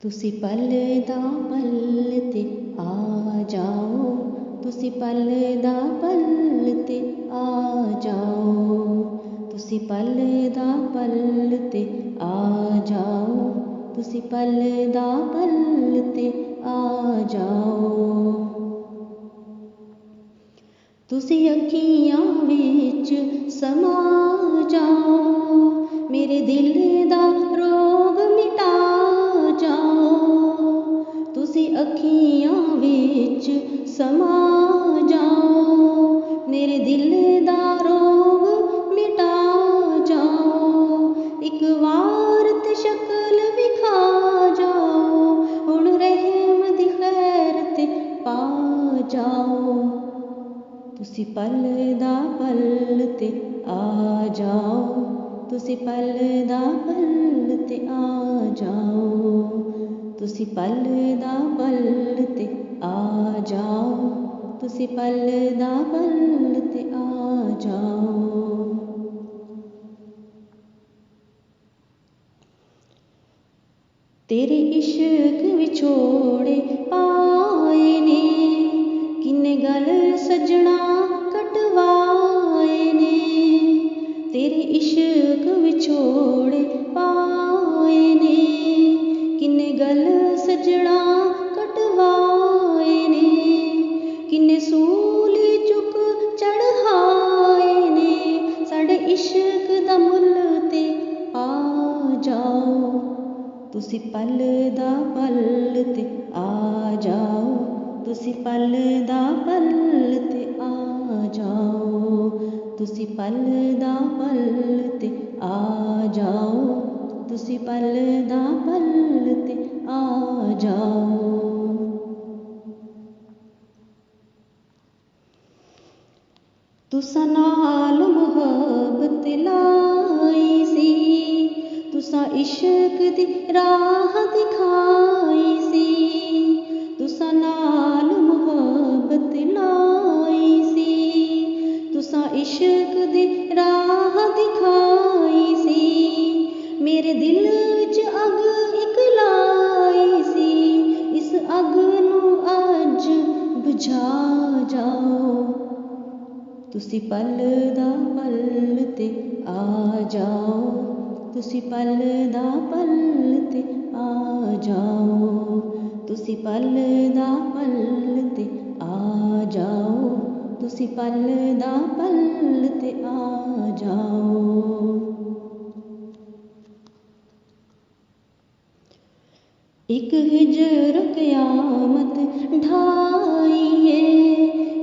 तुसी पल दा पल ते आ जाओ, तुसी पल दा पल ते आ जाओ, तुसी पल दा पल ते आ जाओ, तुसी पल दा पल ते आ जाओ। तुसी अखियां विच समा जाओ, मेरे दिल दा रोग मिटा जाओ, तुसी अखियां विच समा जाओ, मेरे दिल दा रोग मिटा जाओ। एक वार ते शक्ल विखा जाओ, हुण रहम दी खैर ते पा जाओ, तुसी पल दा पल ते आ जाओ, तुसी पल दा पल ते आ जाओ, तुसी पल दा पल ते आ जाओ, तुसी पल दा पल ते आ जाओ। तेरे इश्क विछोड़े पाए ने, किन्ने गल सजना कटवाए ने, तेरे इश्क विछोड़े पाए ने, किन्ने गल सजना कटवाए ने, किन्ने सूली चुक चढ़ाए ने, साढ़े इश्क दा मुल ते आ जाओ, तुसी पल दा पल ते आ जाओ, तुसी पल दा पल ते आ जाओ, तुसी पल दा पल ते आ जाओ, तुसी पल दा पल ते आ जाओ। तुसा नाल मुहब्बत लाई सी, तुसा इश्क दी राह दिखाई सी, तुसा नाल मुहब्बत लाई सी, तुसा इश्क दी राह दिखाई सी, मेरे दिल विच अग इक लाई सी, इस अग नू अज बुझा जाओ, तुसी पल दा पल ते आ जाओ, तुसी पल दा पल ते आ जाओ, तुसी पल दा पल ते आ जाओ, तुसी पल दा पल ते आ जाओ। एक हिजर क़यामत ढाइए,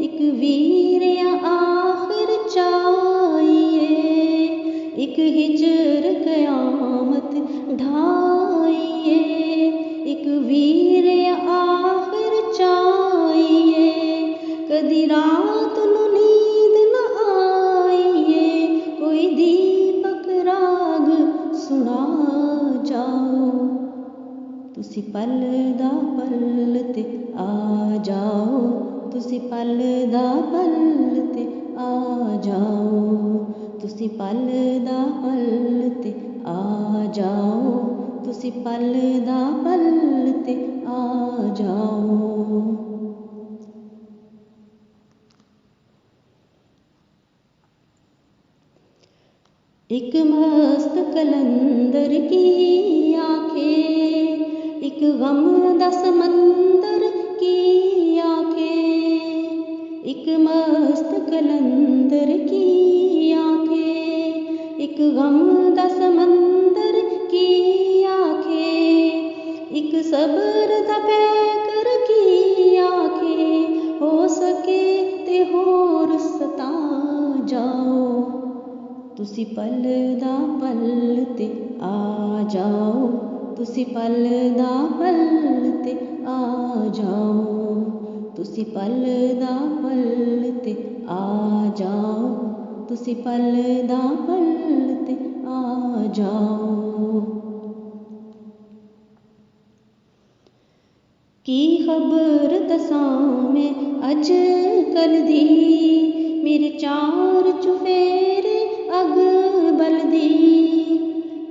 एक वीरिया आखिर चाइए, एक हिजर क़यामत ढाइए, एक वीरिया आखिर चाइए, कदी रात नू नींद न आइए, कोई दीपक राग सुना जाओ, तुसी पल दा पल ते आ जाओ, तुसी पल दा पल ते आ जाओ, तुसी पल दा पल ते आ जाओ, तुसी पल दा पल ते आ जाओ। एक मस्त कलंदर की आंखें, एक गम दा समंदर की आंखें, एक मस्त कलंदर की आंखें, एक गम दा समंदर की आंखें, एक सब्र दा पैकर की आंखें, हो सके ते होर सता जाओ, तुसी पल दा पल ते आ जाओ, तुसी पल दा पल ते आ जाओ, तुसी पल दा पल ते आ जाओ, तुसी पल दा पल ते आ जाओ। की खबर दसां मैं अज कल दी, मेरे चार चुफेरे अग बलदी,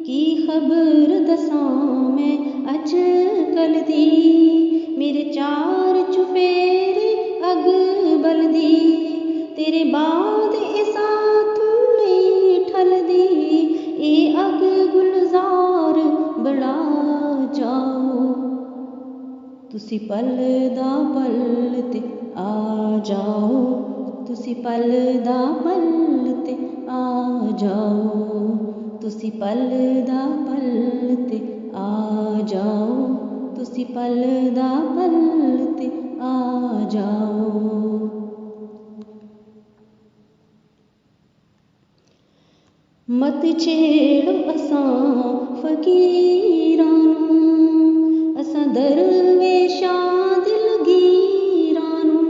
की खबर दसां मैं अज कल ਜਾਓ ਤੁਸੀਂ ਪਲ ਦਾ ਪਲ ਤੇ ਆ ਜਾਓ ਤੁਸੀਂ ਪਲ ਦਾ ਪਲ ਤੇ ਆ ਜਾਓ ਤੁਸੀਂ ਪਲ ਦਾ ਪਲ ਤੇ ਆ ਜਾਓ ਤੁਸੀਂ ਪਲ ਦਾ ਪਲ ਤੇ ਆ ਜਾਓ ਮਤ ਛੇੜੋ ਅਸਾਂ ਫਕੀਰਾਂ ਨੂੰ ਅਸਾਂ ਦਰਵੇਸ਼ਾਂ ਦਿਲਗੀਰਾਂ ਨੂੰ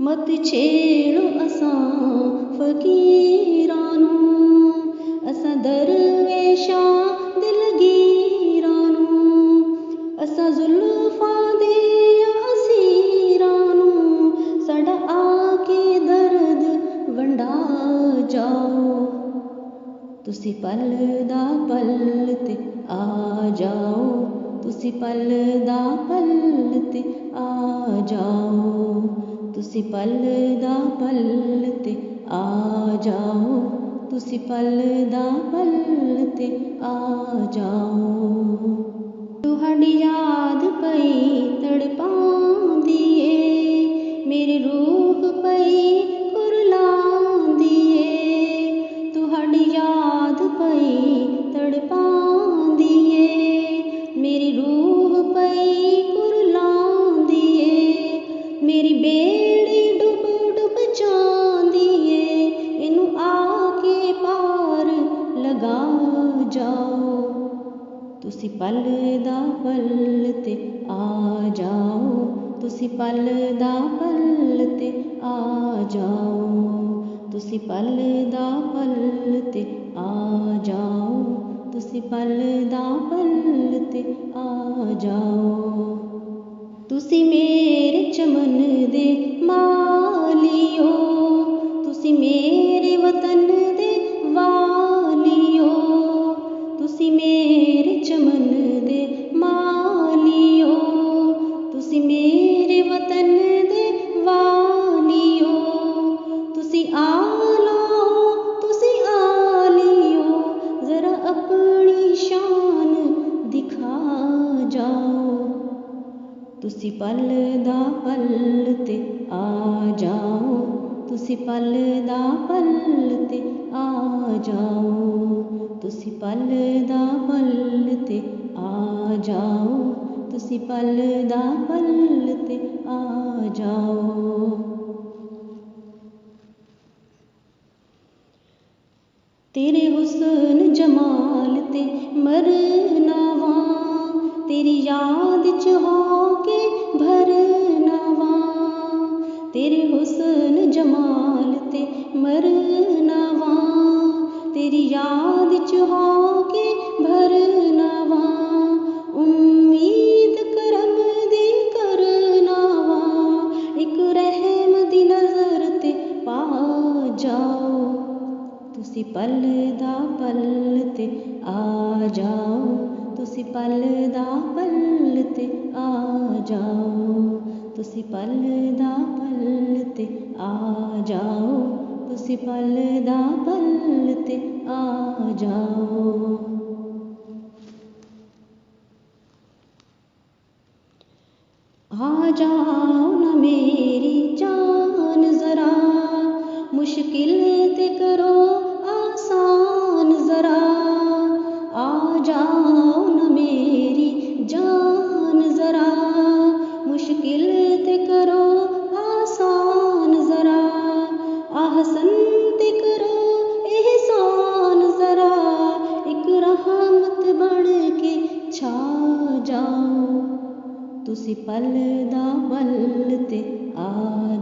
ਮਤ ਛੇੜੋ ਅਸਾਂ ਫਕੀਰਾਂ ਨੂੰ ਅਸਾਂ ਦਰਵੇਸ਼ਾਂ ਦਿਲਗੀਰਾਂ ਨੂੰ ਅਸਾਂ ਜ਼ੁਲਫਾਂ ਦੇ ਅਸੀਰਾਂ ਨੂੰ ਸਾਡਾ ਆ ਕੇ ਦਰਦ ਵੰਡਾ ਜਾਓ ਤੁਸੀਂ ਪਲ ਦਾ ਪਲ ਤੇ ਆ ਜਾਓ ਤੁਸੀਂ ਪਲ ਦਾ ਪਲ ਤੇ ਆ ਜਾਓ ਤੁਸੀਂ ਪਲ ਦਾ ਪਲ ਤੇ ਆ ਜਾਓ ਤੁਸੀਂ ਪਲ ਦਾ ਪਲ ਤੇ ਆ ਜਾਓ ਤੁਹਾਡੀ ਯਾਦ ਪਈ ਤੜਪਾਉਂਦੀ ਏ ਮੇਰੀ ਰੂਹ ਪਈ ਕੁਰਲਾਉਂਦੀ ਏ ਤੁਹਾਡੀ ਯਾਦ ਪਈ ਤੜਪਾਉਂਦੀ ਏ ਮੇਰੀ ਰੂਹ ਪਈ ਕੁਰਲਾਉਂਦੀ ਏ ਮੇਰੀ ਬੇੜੀ ਡੁੱਬ ਡੁੱਬ ਜਾਂਦੀ ਏ ਇਹਨੂੰ ਆ ਕੇ ਪਾਰ ਲਗਾ ਜਾਓ ਤੁਸੀਂ ਪਲ ਦਾ ਪਲ ਤੇ ਆ ਜਾਓ ਤੁਸੀਂ ਪਲ ਦਾ ਪਲ ਤੇ ਆ ਜਾਓ ਤੁਸੀਂ ਪਲ ਦਾ ਪਲ ਤੇ ਆ ਜਾਓ ਤੁਸੀਂ ਪਲ ਦਾ ਪਲ ਤੇ ਆ ਜਾਓ ਤੁਸੀਂ ਮੇਰੇ ਚਮਨ ਦੇ ਮਾਲੀਓ ਤੁਸੀਂ ਮੇਰੇ ਵਤਨ ਦੇ ਵਾਲੀਓ ਤੁਸੀਂ ਮੇਰੇ ਚਮਨ ਦੇ ਮਾਲੀਓ ਤੁਸੀਂ ਮੇਰੇ ਵਤਨ ਦੇ ਵਾਲੀਓ ਤੁਸੀਂ ਆ ਲਿਓ ਜ਼ਰਾ ਆਪਣੀ ਸ਼ਾਨ ਦਿਖਾ ਜਾਓ ਤੁਸੀਂ ਪਲ ਦਾ ਪਲ ਤੇ ਆ ਜਾਓ ਤੁਸੀਂ ਪਲ ਦਾ ਪਲ ਤੇ ਆ ਜਾਓ ਤੁਸੀਂ ਪਲ ਦਾ ਪਲ ਤੇ ਆ ਜਾਓ ਤੁਸੀਂ ਪਲ ਦਾ ਪਲ ਤੇ ਆ ਜਾਓ ਤੇਰੇ ਹੁਸਨ ਜਮਾਲ ਤੇ ਮਰਨਾ ਵਾਂ ਤੇਰੀ ਯਾਦ ਚ ਹੋ ਕੇ ਭਰਨਾ ਵਾਂ ਤੇਰੇ ਹੁਸਨ ਜਮਾਲ ਤੇ ਮਰਨਾ ਵਾਂ ਤੇਰੀ ਯਾਦ ਚ ਹੋ ਕੇ ਭਰਨਾ ਵਾਂ ਉਮੀਦ ਕਰਮ ਦੀ ਕਰਨਾ ਵਾਂ ਇੱਕ ਰਹਿਮ ਦੀ ਨਜ਼ਰ ਤੇ ਪਾ ਜਾਓ ਤੁਸੀਂ ਪਲ ਦਾ ਪਲ ਤੇ ਆ ਜਾਓ ਤੁਸੀਂ ਪਲ ਦਾ ਪਲ ਤੇ ਆ ਜਾਓ ਤੁਸੀਂ ਪਲ ਦਾ ਪਲ ਤੇ ਆ ਜਾਓ ਤੁਸੀਂ ਪਲ ਦਾ ਪਲ ਤੇ ਆ ਜਾਓ ਆ ਜਾਓ ਨਾ ਮੇਰੀ ਜਾਨ ਜ਼ਰਾ ਮੁਸ਼ਕਿਲ ਤੇ ਕਰੋ आसान जरा आ जाओ न मेरी जान जरा मुश्किल ते करो आसान जरा आहसन ते करो एहसान जरा एक रहमत बन के छा जाओ तुसी पल दा पल ते आ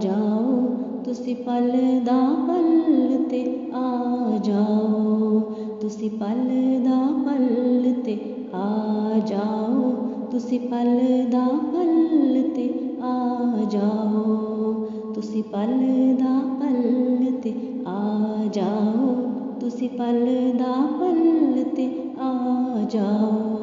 जाओ तुसी पल दा पल ते आ जाओ तुसी पल दा पल ते आ जाओ तुसी पल दा पल ते आ जाओ तुसी पल दा पल ते आ जाओ तुसी पल दा पल ते आ जाओ।